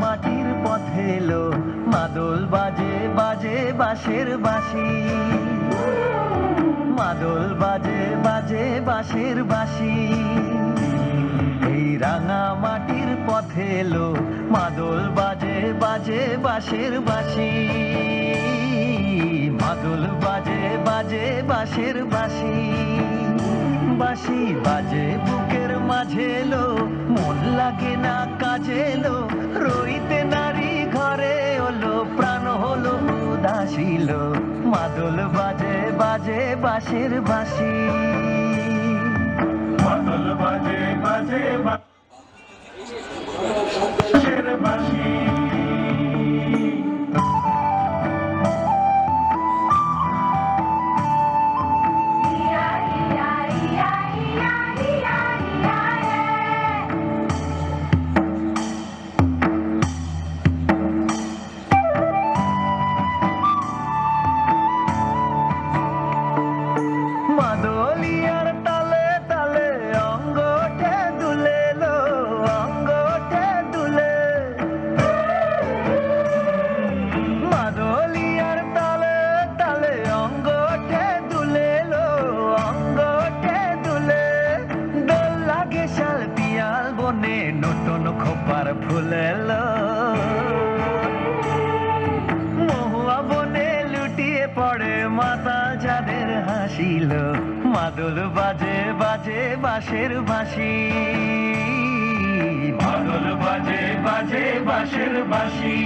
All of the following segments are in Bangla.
মাটির পথে এলো মাদল বাজে বাজে বাঁশের বাঁশি, মাদল বাজে বাজে বাঁশের বাঁশি। এই রাঙা মাটির পথে এলো মাদল বাজে বাজে বাঁশের বাঁশি, মাদল বাজে বাজে বাঁশের বাঁশি। বাঁশি বাজে বুকের মাঝে এলো, মন লাগে না কাজে এলো, রইতে নারী ঘরে হলো, প্রাণ হলো উদাসীল, মাদল বাজে বাজে বাঁশের বাঁশি, মাদল বাজে বাজে বাঁশের বাঁশি। মাদলিয়ার তালে তালে অঙ্গ ওঠে দুলে লো, অঙ্গ ওঠে দুলে। মাদলিয়ার তালে তালে অঙ্গ ওঠে দুলে লো, অঙ্গ ওঠে দুলে। দোল লাগে শাল পিয়াল বনে, নতুন খোপার ফুলে লো, মহুয়া বনে লুটিয়ে পড়ে মাতাল যাদের হাসিল, মাদল বাজে বাজে বাঁশের বাঁশি, মাদল বাজে বাজে বাঁশের বাঁশি।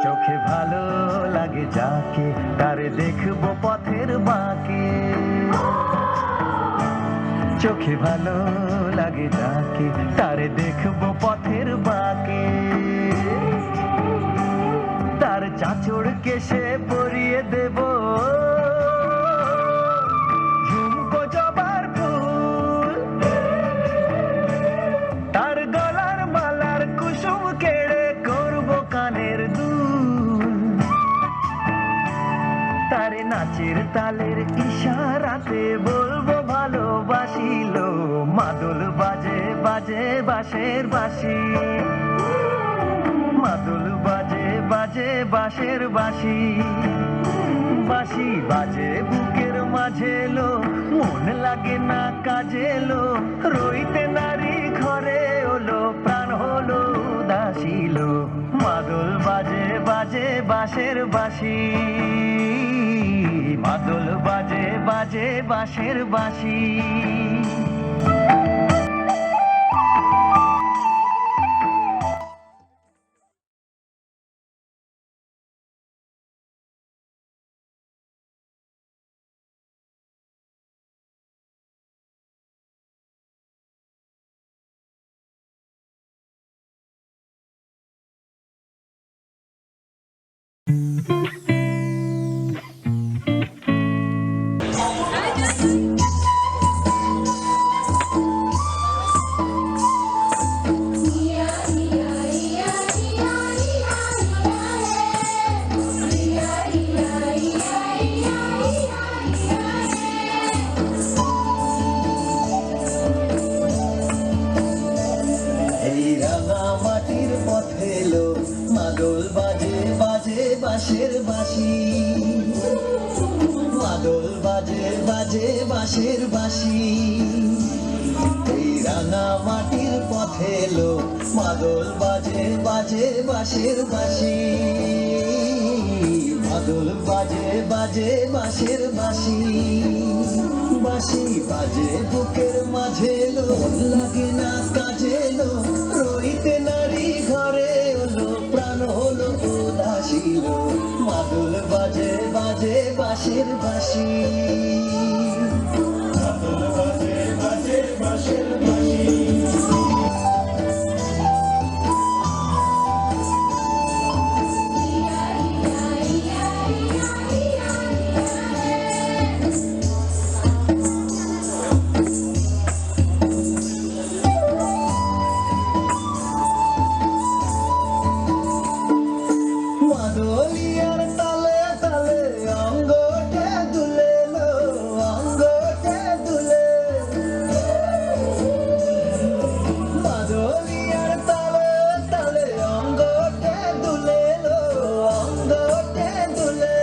চোখে ভালো লাগে যাকে তারে দেখবো পথের বাঁকে, চোখে ভালো লাগে যাকে তারে দেখবো পথের বাঁকে। তার চাঁচড় কেশে পরিয়ে দেব ঝুমকো জবার ফুল, তার গলার মালার কুসুম কেড়ে করবো কানের দুল। তারে নাচের তালের ইশারাতে বলবো ভালোবাসিল, মাদল বাজে বাজে বাঁশের বাঁশি, মাদল বাজে বাজে বাঁশের বাঁশি। বাঁশি বাজে বুকের মাঝে এলো, মন লাগে না কাজে এলো, রইতে নারী ঘরে হলো, প্রাণ হলো উদাসীল, মাদল বাজে বাজে বাঁশের বাঁশি, মাদল বাজে বাজে বাঁশের বাঁশি। মাদল বাজে বাজে বাঁশের বাঁশি, মাদল বাজে বাজে বাঁশের বাঁশি এই রাঙা মাটির পথে এলো মাদল বাজে বাজে বাঁশের বাঁশি মাদল বাজে বাজে বাঁশের বাঁশি বাঁশি বাজে বুকের মাঝে এলো লাগে না কাজে এলো রইতে নারী ঘরে হলো প্রাণ হলো উদাসীল মাদল বাজে বাজে বাঁশের বাঁশি মাদল বাজে বাজে বাঁশের বাঁশি মাদলিয়ার তালে তালে অঙ্গটা দুলে লো অঙ্গটা দুলে মাদলিয়ার তালে তালে অঙ্গটা দুলে লো অঙ্গটা দুলে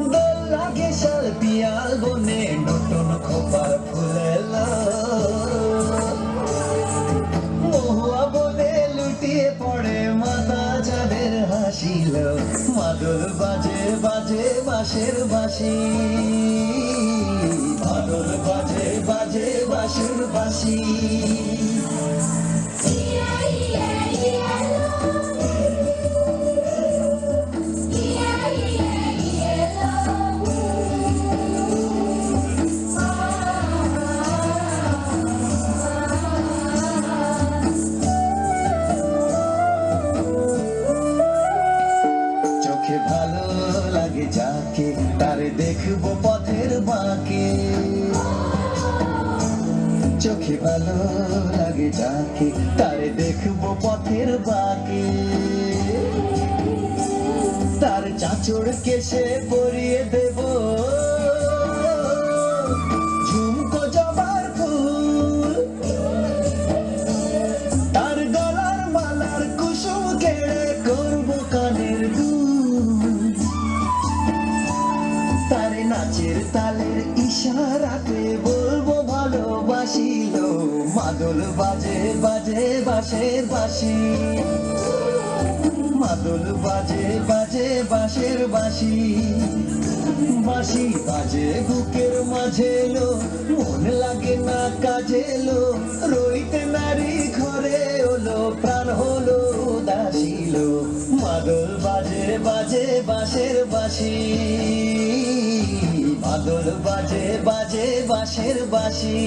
দোল লাগে শাল পিয়াল বনে নতুন খোপার ফুলেলো মহুয়া বনে লুটিয়ে পড়ে মাথা যাদের হাসিল মাদল বাজে বাজে বাঁশের বাঁশি মাদল বাজে বাজে বাঁশের বাঁশি চোখে ভালো লাগে যাকে তারে দেখবো পথের বাঁকে চোখে ভালো লাগে যাকে তারে দেখবো পথের বাঁকে তার চাঁচড় কেশে পরিয়ে দেব ঝুমকো জবার ফুল তার গলার মালার কুসুম কেড়ে করবো কানের দুল তারে নাচের তালের ইশারাতে বলবো ভালোবাসিল মাদল বাজে বাজে বাঁশের বাঁশি মাদল বাজে বাজে বাঁশের বাঁশি বাঁশি বাজে বুকের মাঝে এলো মন লাগে না কাজে এলো রইতে নারী ঘরে হলো প্রাণ হলো উদাসীল মাদল বাজে বাজে বাঁশের বাঁশি মাদল বাজে বাজে বাঁশের বাঁশি